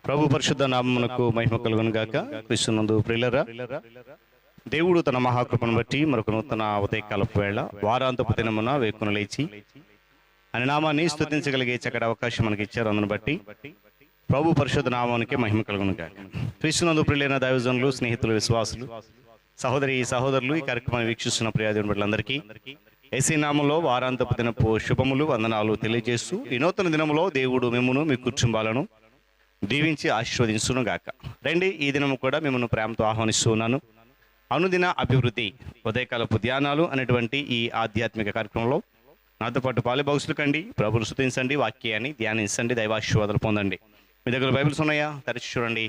ప్రభు పరిశుద్ధ నామమునకు మహిమ కలుగును గాక. క్రీస్తునందు ప్రియులారా, దేవుడు తన మహాకృపను బట్టి మరొక నూతన ఉదయకాలపు వేళ వారాంతపు దినమున వేకున లేచి ఆయన నామాన్ని స్తుతించగలిగే చక్కటి అవకాశం మనకి ఇచ్చారు. అందును బట్టి ప్రభు పరిశుద్ధ నామానికి మహిమ కలుగును గాక. క్రీస్తునందు ప్రియులైన దైవజనులు, స్నేహితులు, విశ్వాసులు, సహోదరులు ఈ కార్యక్రమాన్ని వీక్షిస్తున్న ప్రియాదేవుని బిడ్డలందరికీ యేసీ నామంలో వారాంతపు దినపు శుభములు, వందనాలు తెలియజేస్తూ ఈ నూతన దినములో దేవుడు మిమ్మును మీ కుటుంబాలను దీవించి ఆశీర్వదించును గాక. రండి, ఈ దినము కూడా మిమ్మల్ని ప్రేమతో ఆహ్వానిస్తూ ఉన్నాను. అనుదిన అభివృద్ధి ఉదయకాలపు ధ్యానాలు అనేటువంటి ఈ ఆధ్యాత్మిక కార్యక్రమంలో నాతో పాటు పాలుభాగస్తులు కండి. ప్రభును స్తుతించండి, వాక్యాన్ని ధ్యానించండి, దైవాశీర్వాదాలు పొందండి. మీ దగ్గర బైబిల్స్ ఉన్నాయా? తెరచి చూడండి.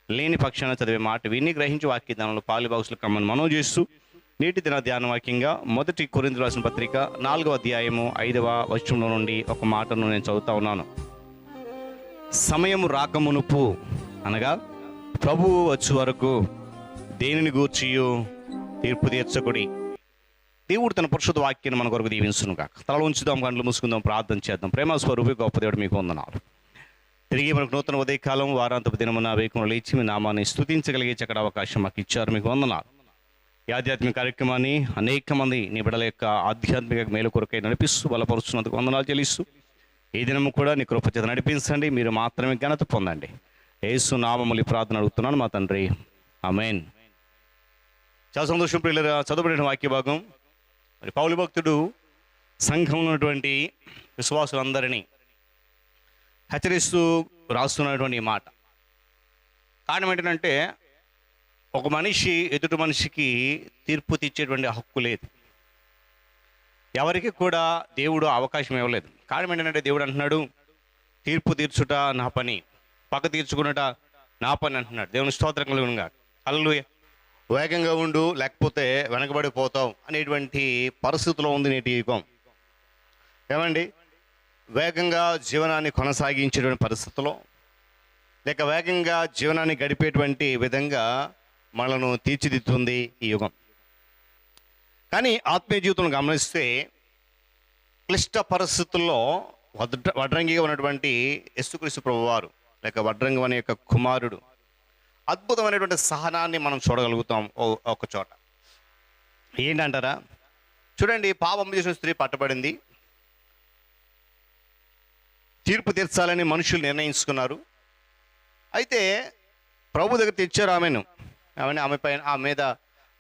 లేని పక్షాన చదివే మాట విని గ్రహించి వాక్య ధ్యానంలో పాలుభాగస్తులు కమ్మని మనవి చేస్తూ నేటి దిన ధ్యాన వాక్యంగా 1 కొరింథీయులకు రాసిన పత్రిక 4వ అధ్యాయము 5వ వచనంలో నుండి ఒక మాటను నేను చదువుతా ఉన్నాను. సమయము రాకమునుపు అనగా ప్రభువు వచ్చే వరకు దేనిని గూర్చియు తీర్పు తీర్చకుడి. దేవుడు తన పరిశుద్ధ వాక్యాన్ని మన కొరకు దీవించును కాక. తల ఉంచుదాం, కళ్ళు మూసుకుందాం, ప్రార్థన చేద్దాం. ప్రేమ స్వరూపి గొప్ప దేవుడు మీకు వందనాలు. తిరిగి మనకు నూతన ఉదయకాలం వారాంతపు దినమున వేకున లేచి మీ నామాన్ని స్తుతించగలిగే చక్కటి అవకాశం మాకు ఇచ్చారు. మీకు వందనాలు. ఈ ఆధ్యాత్మిక కార్యక్రమాన్ని అనేక మంది నీ బిడ్డల యొక్క ఆధ్యాత్మిక మేలు కొరకై నడిపిస్తూ బలపరుస్తున్నందుకు వందనాలు చెల్లిస్తూ ఈ దినము కూడా నీ కృప చేత నడిపించండి. మీరు మాత్రమే ఘనత పొందండి. యేసు నామములో ప్రార్థన అడుగుతున్నాను మా తండ్రి, ఆమేన్. చాలా సంతోషం ప్రియులారా. చదువుబడిన వాక్య భాగం మరి పౌలు భక్తుడు సంఘంలో ఉన్నటువంటి విశ్వాసులందరినీ హెచ్చరిస్తూ రాస్తున్నటువంటి మాట. కారణం ఏంటంటే, ఒక మనిషి ఎదుటి మనిషికి తీర్పు తీర్చేటువంటి హక్కు లేదు. ఎవరికి కూడా దేవుడు అవకాశం ఇవ్వలేదు. కారణం ఏంటంటే, దేవుడు అంటున్నాడు, తీర్పు తీర్చుట నా పని, పక్క తీర్చుకున్నట నా పని అంటున్నాడు. దేవుని స్తోత్రం కలుగునుగా. హల్లెలూయా. వేగంగా ఉండు, లేకపోతే వెనకబడిపోతావు అనేటువంటి పరిస్థితిలో ఉంది నేటి యుగం. ఏమండి, వేగంగా జీవనాన్ని కొనసాగించేటువంటి పరిస్థితుల్లో, లేక వేగంగా జీవనాన్ని గడిపేటువంటి విధంగా మనను తీర్చిదిద్దుతుంది ఈ యుగం. కానీ ఆత్మీయ జీవితం గమనిస్తే క్లిష్ట పరిస్థితుల్లో వడ్రంగిగా ఉన్నటువంటి యేసుక్రీస్తు ప్రభువారు, లేక వడ్రంగి అనే యొక్క కుమారుడు అద్భుతమైనటువంటి సహనాన్ని మనం చూడగలుగుతాం. ఒక చోట ఏంటంటారా? చూడండి, పాపం చేసిన స్త్రీ పట్టబడింది. తీర్పు తీర్చాలని మనుషులు నిర్ణయించుకున్నారు. అయితే ప్రభు దగ్గర తెచ్చారు ఆమెను. ఆమె పైన ఆమె మీద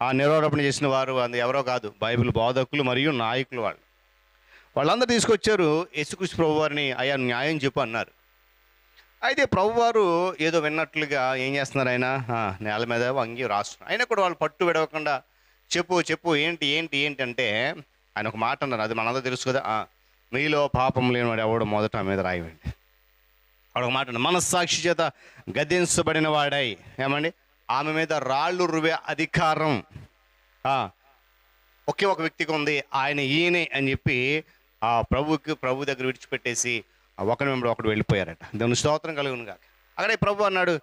ఆ నిరోధపణ చేసిన వారు అది ఎవరో కాదు, బైబిల్ బోధకులు మరియు నాయకులు. వాళ్ళందరూ తీసుకొచ్చారు యేసుక్రీస్తు ప్రభువారిని. అయ్యా, న్యాయం చెప్పు అన్నారు. అయితే ప్రభువారు ఏదో విన్నట్లుగా ఏం చేస్తున్నారు, ఆయన నేల మీద వంగి రాస్తున్నారు. అయినా కూడా వాళ్ళు పట్టు విడవకుండా చెప్పు చెప్పు ఏంటి ఏంటి ఏంటి అంటే ఆయన ఒక మాట అన్నారు. అది మనందరూ తెలుసు కదా, మీలో పాపం లేని వాడు ఎవడు మొదట మీద రాయవండి. వాడు ఒక మాట అన్నారు, మనస్సాక్షి చేత గద్దించబడిన వాడై. ఏమండి, ఆమె మీద రాళ్ళు రువే అధికారం ఒకే ఒక వ్యక్తికి ఉంది, ఆయన ఈయనే అని చెప్పి ఆ ప్రభు దగ్గర విడిచిపెట్టేసి ఒకరి వెంబడి ఒకడు వెళ్ళిపోయారట. దేవుని స్తోత్రం కలుగును కాక. అక్కడే ప్రభు అన్నాడు,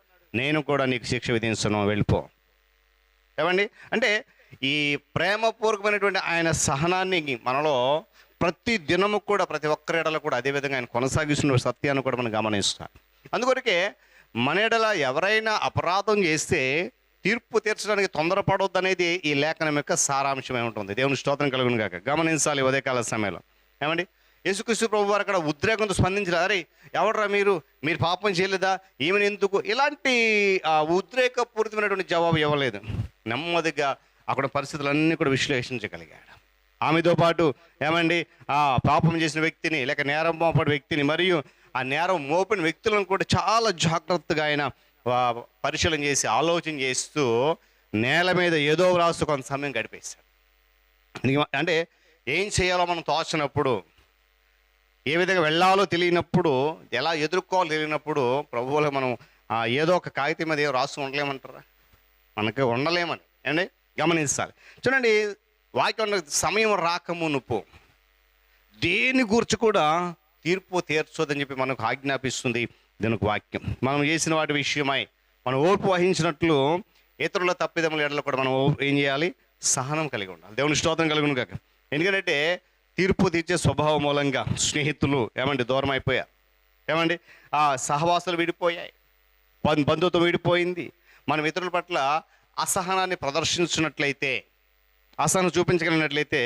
నేను కూడా నీకు శిక్ష విధించను, వెళ్ళిపో. ఏమండి, అంటే ఈ ప్రేమపూర్వకమైనటువంటి ఆయన సహనాన్ని మనలో ప్రతి దినము కూడా ప్రతి ఒక్కరి ఎడల కూడా అదేవిధంగా ఆయన కొనసాగిస్తున్న సత్యాన్ని కూడా మనం గమనిస్తాం. అందుకొరకే మన ఎడల ఎవరైనా అపరాధం చేస్తే తీర్పు తీర్చడానికి తొందరపడవద్దు అనేది ఈ లేఖనం యొక్క సారాంశం ఏముంటుంది. దేవుని స్తోత్రం కలుగును కాక. గమనించాలి ఉదయకాల సమయంలో. ఏమండి, యేసుక్రీస్తు ప్రభు వారు అక్కడ ఉద్రేకంతో స్పందించారు. అరే ఎవడరా మీరు పాపం చేయలేదా, ఏమని ఎందుకు, ఇలాంటి ఉద్రేకపూరితమైనటువంటి జవాబు ఇవ్వలేదు. నెమ్మదిగా అక్కడ పరిస్థితులన్నీ కూడా విశ్లేషించగలిగాడు. ఆమెతో పాటు ఏమండి, పాపం చేసిన వ్యక్తిని లేక నేరం మోపడిన వ్యక్తిని మరియు ఆ నేరం మోపిన వ్యక్తులను కూడా చాలా జాగ్రత్తగా ఆయన పరిశీలన చేసి ఆలోచన చేస్తూ నేల మీద ఏదో రాస్తూ కొంత సమయం గడిపేశాడు. అంటే ఏం చేయాలో మనం తోచినప్పుడు, ఏ విధంగా వెళ్ళాలో తెలియనప్పుడు, ఎలా ఎదుర్కోవాలో తెలియనప్పుడు ప్రభువులో మనం ఏదో ఒక కాగితం మీద ఏదో రాస్తూ ఉండలేమంటారా? మనకి ఉండలేమని అండి గమనించాలి. చూడండి, వాక్యం సమయం రాకమునుపు దేని గురించి కూడా తీర్పు తీర్చొద్దని చెప్పి మనకు ఆజ్ఞాపిస్తుంది దీనికి వాక్యం. మనం చేసిన వాటి విషయమై మనం ఓర్పు వహించినట్లు ఇతరుల తప్పిదముల ఎడల కూడా మనం ఏం చేయాలి? సహనం కలిగి ఉండాలి. దేవుని స్తోత్రం కలుగును కాక. ఎందుకంటే తీర్పు తీర్చే స్వభావం మూలంగా స్నేహితులు ఏమండి దూరం అయిపోయారు. ఏమండి ఆ సహవాసాలు విడిపోయాయి. బంధుత్వం విడిపోయింది. మనం ఇతరుల పట్ల అసహనాన్ని ప్రదర్శించినట్లయితే, అసహనం చూపించగలిగినట్లయితే,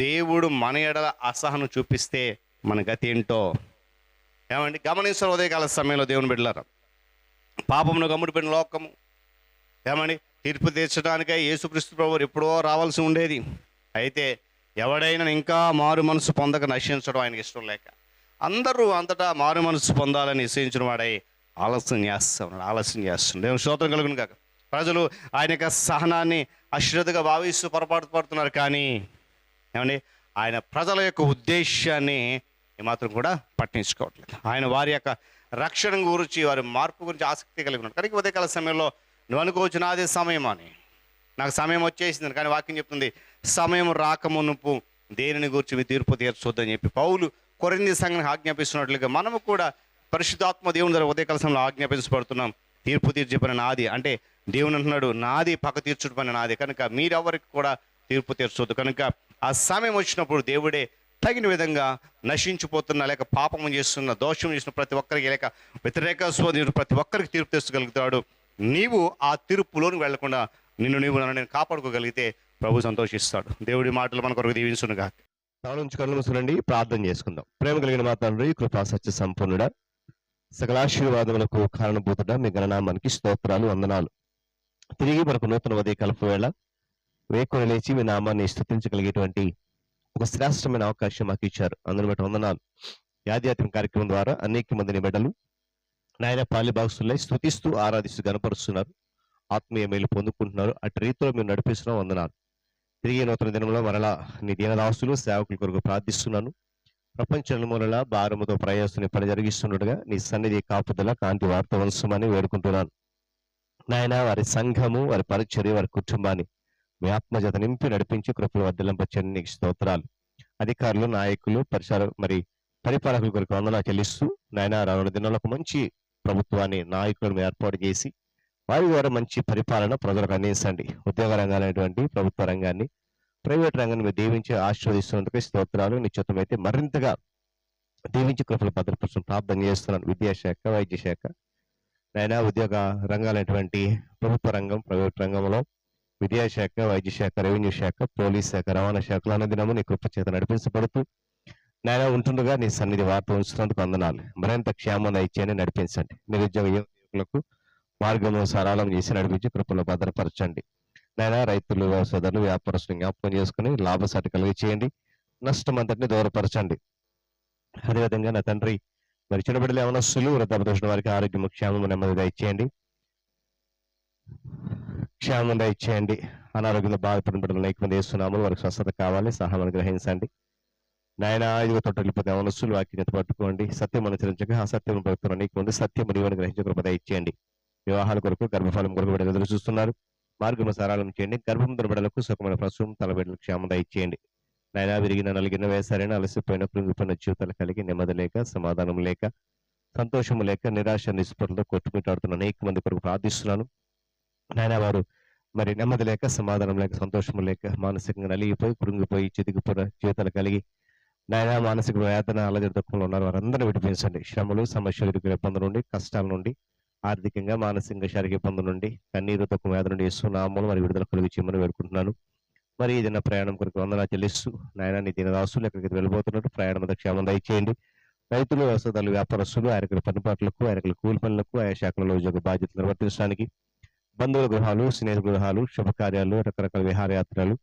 దేవుడు మన ఎడల అసహనం చూపిస్తే మన గతి ఏంటో ఏమండి గమనించిన ఉదయకాల సమయంలో దేవుని బిడ్డలారా, పాపమును గమ్ముడిపోయిన లోకము ఏమండి తీర్పు తీర్చడానికై యేసుక్రీస్తు ప్రభువు ఎప్పుడో రావాల్సి ఉండేది. అయితే ఎవడైనా ఇంకా మారు మనసు పొందక నశించడం ఆయనకి ఇష్టం లేక, అందరూ అంతటా మారు మనసు పొందాలని నిశ్చయించిన వాడై ఆలస్యం చేస్తున్నాడు. దేవుని స్తోత్రం కలుగును కాక. ప్రజలు ఆయన యొక్క సహనాన్ని అశ్రద్ధగా భావిస్తూ పొరపాటు పడుతున్నారు. కానీ ఏమండి ఆయన ప్రజల యొక్క ఉద్దేశాన్ని ఏమాత్రం కూడా పట్టించుకోవట్లేదు. ఆయన వారి యొక్క రక్షణ గురించి, వారి మార్పు గురించి ఆసక్తి కలిగి ఉన్నాడు. కానీ ఉదయకాల సమయంలో నువ్వు అనుకోవచ్చు నాదే సమయం అని, నాకు సమయం వచ్చేసింది. కానీ వాక్యం చెప్తుంది సమయం రాకమునుపు దేనిని గురించి మీ తీర్పు తీర్చొద్దని చెప్పి పౌలు కొరింథీ సంఘానికి ఆజ్ఞాపిస్తున్నట్లుగా మనము కూడా పరిశుద్ధాత్మ దేవుని ద్వారా ఉదయకాల సమయంలో ఆజ్ఞాపించబడుతున్నాం. తీర్పు తీర్చే పని నాది అంటే దేవుని అంటున్నాడు, నాది పక్క తీర్చుడు పని నాది, కనుక మీరెవరికి కూడా తీర్పు తీర్చొద్దు. కనుక ఆ సమయం వచ్చినప్పుడు దేవుడే తగిన విధంగా నశించిపోతున్న, లేక పాపం చేస్తున్న, దోషం చేసిన ప్రతి ఒక్కరికి, లేక వ్యతిరేక ప్రతి ఒక్కరికి తీర్పు తెచ్చగలుగుతాడు. నీవు ఆ తీర్పులోనికి వెళ్లకుండా నీవు నేను కాపాడుకోగలిగితే ప్రభు సంతోషిస్తాడు. దేవుడి మాటలు మన కొరకు దీవించునుగా. నుంచి కళ్ళు మూసుకునండి, ప్రార్థన చేసుకుందాం. ప్రేమ కలిగిన మా తండ్రి, కృపా సత్య సంపూర్ణుడా, సకలాశీర్వాదములకు కారణభూతుడా, మీ గణనామానికి స్తోత్రాలు, వందనాలు. తిరిగి మనకు నూతన ఉదయకాల వేళ వేకుని లేచి మీ నామాన్ని స్తుతించగలిగేటువంటి ఒక శ్రేష్టమైన అవకాశం మాకు ఇచ్చారు. అందుని బట్టి వందనాలు. ఆధ్యాత్మిక కార్యక్రమం ద్వారా అనేక మందిని బిడ్డలు నాయన పాలిభాగస్తులై స్తుతిస్తూ ఆరాధిస్తూ గనపరుస్తున్నారు, ఆత్మీయ మేలు పొందుకుంటున్నారు. అటు రీతిలో మీరు నడిపిస్తున్నాం, వందనాలు. తిరిగి నూతన దినంలో మరలా నీ దీనదాసులు సేవకుల కొరకు ప్రార్థిస్తున్నాను. ప్రపంచ మూలలా భారముతో ప్రయాసం పని జరిగిస్తున్నట్టుగా నీ సన్నిధి కాపుదల కాంతి వార్త వంశమని వేడుకుంటున్నాను. నాయన వారి సంఘము, వారి పరిచర్య, వారి కుటుంబాన్ని మీ ఆత్మజత నింపి నడిపించి కృపలు వర్ధలింపచని నీకు స్తోత్రాలు. అధికారులు, నాయకులు, పరిపాలకుల కొరకు వందనాలు చెల్లిస్తూ నాయన రానున్న దినాలకు మంచి ప్రభుత్వాన్ని, నాయకులను ఏర్పాటు చేసి వారి ద్వారా మంచి పరిపాలన ప్రజలకు అందించండి. ఉద్యోగ రంగాలైనటువంటి ప్రభుత్వ రంగాన్ని, ప్రైవేట్ రంగాన్ని మీరు దీవించి ఆశీర్వదిస్తున్నందుకు స్తోత్రాలు. నిశ్చితమైతే మరింతగా దీవించి కృపలు భద్రపరచడం ప్రార్థన చేస్తున్నాను. విద్యాశాఖ, వైద్య శాఖ, నాయన ఉద్యోగ రంగాలైనటువంటి ప్రభుత్వ రంగం, ప్రైవేట్ రంగంలో విద్యాశాఖ, వైద్య శాఖ, రెవెన్యూ శాఖ, పోలీస్ శాఖ, రవాణా శాఖలు అన్నదినము నీ కృప చేత నడిపించబడుతూ నాయన ఉంటుండగా నీ సన్నిధి వార్త ఉంచినందుకు వందనాలు. మరింత క్షేమంగా ఇచ్చేయని నడిపించండి. నిరుద్యోగ యువకులకు మార్గము సరళం చేసి నడిపించి కృపలో భద్రపరచండి. నాయన రైతులు, వ్యవసాయదారులు, వ్యాపారస్తులు జ్ఞాపకం చేసుకుని లాభసాటి కలిగి చేయండి, నష్టం అంతటిని దూరపరచండి. అదేవిధంగా నా తండ్రి మరి చిన్న బిడ్డలు యవనస్తులు, వృద్ధాప్య వారికి ఆరోగ్యం, క్షేమం, నెమ్మదిగా ఇచ్చేయండి, క్షేమంగా ఇచ్చేయండి. అనారోగ్యంలో బాధపడిన బిడ్డలు అనేక మంది వేస్తున్నాము, వారికి స్వస్థత కావాలి, సహాయం గ్రహించండి. నాయన ఐదుగు తొట్టలిపోతే యవనస్తులు వాక్యత పట్టుకోండి, సత్యం అనుసరించక అసత్యం పడుతున్న అనేక మంది సత్యం నీవని గ్రహించే కృపద ఇచ్చేయండి. వివాహాల కొరకు, గర్భఫలం కొరకు బిడ్డలు ఎదురు చూస్తున్నారు, మార్గము సరళం చేయండి. గర్భంతో బిడ్డలకు సుఖమైన ప్రసవం, తల బిడ్డలకు క్షేమంగా ఇచ్చేయండి. నాయన విరిగిన, నలిగిన, వేసారైన, అలసిపోయిన, కృంగిపోయిన జీవితాలు కలిగి నెమ్మది లేక, సమాధానం లేక, సంతోషము లేక, నిరాశ నిస్పృహలతో కొట్టుమిట్టాడుతున్న అనేక మంది కొరకు ప్రార్థిస్తున్నాను. నాయన వారు మరి నెమ్మది లేక, సమాధానం లేక, సంతోషము లేక, మానసికంగా నలిగిపోయి, కృంగిపోయి, చితికిపోయిన జీవితాలు కలిగి నాయన మానసిక వేదన, అలజడి దుఃఖంలో ఉన్నారు, వారందరూ విడిపించండి. శ్రమలు, సమస్యలు, ఇబ్బందుల నుండి, కష్టాల నుండి, ఆర్థికంగా, మానసికంగా, శారీరక ఇబ్బందుల నుండి, కన్నీరు, దుఃఖం, వేదన నుండి ఇస్తున్నాము మరి విడుదల కలిగి చేయమని వేడుకుంటున్నాను. మరి ఏదైనా ప్రయాణం కొరకు వందనా చెల్లిస్తూ నాయన నీ దీనదాసులు ఎక్కడికి వెళ్ళిపోతున్నట్టు ప్రయాణం క్షేమం దయచేయండి. రైతులు, వ్యవసాయదారులు, వ్యాపారస్తులు ఆయనకుల పనిపాట్లకు, ఆయనకుల కూలి పనులకు, ఆయా శాఖలలో ఉద్యోగ బాధ్యతలు నిర్వర్తించడానికి, బంధువుల గృహాలు, స్నేహితుల గృహాలు, శుభకార్యాలు, రకరకాల విహారయాత్రలు,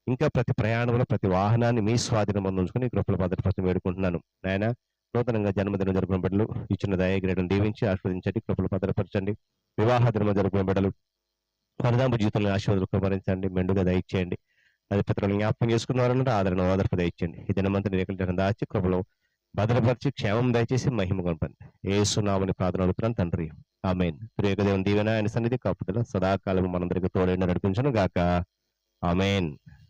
ఇంకా ప్రతి ప్రయాణంలో ప్రతి వాహనాన్ని మీ స్వాధీనం ఉంచుకుని కృపల భద్రపరచడం వేడుకుంటున్నాను. నాయన నూతనంగా జన్మదినం జరుపుకున్న బిడ్డలు ఇచ్చిన దయాగ్రేడను దీవించి ఆస్వాదించండి, కృపల భద్రపరచండి. వివాహ దినం జరుపుకున్న బిడ్డలు వరదాంబ జీవితంలో ఆశీర్వాదాలు కుమరించండి, మెండుగా దయచేయండి. అది పితరులను జ్ఞాపకం చేసుకున్నవారన్న ఆదరణ ఓదార్పు దయచేయండి. ఈ దినమంతా రేఖలు దాచి కృపలో భద్రపరిచి క్షేమం దయచేసి మహిమ కొనపండి. యేసునామని ప్రార్థన అడుగుతున్నాను తండ్రి, ఆమేన్. త్రియేక దేవుని దీవెన, ఆయన సన్నిధి కాపుదల సదాకాలం మనందరికీ తోడైన నడిపించను గాక, ఆమేన్.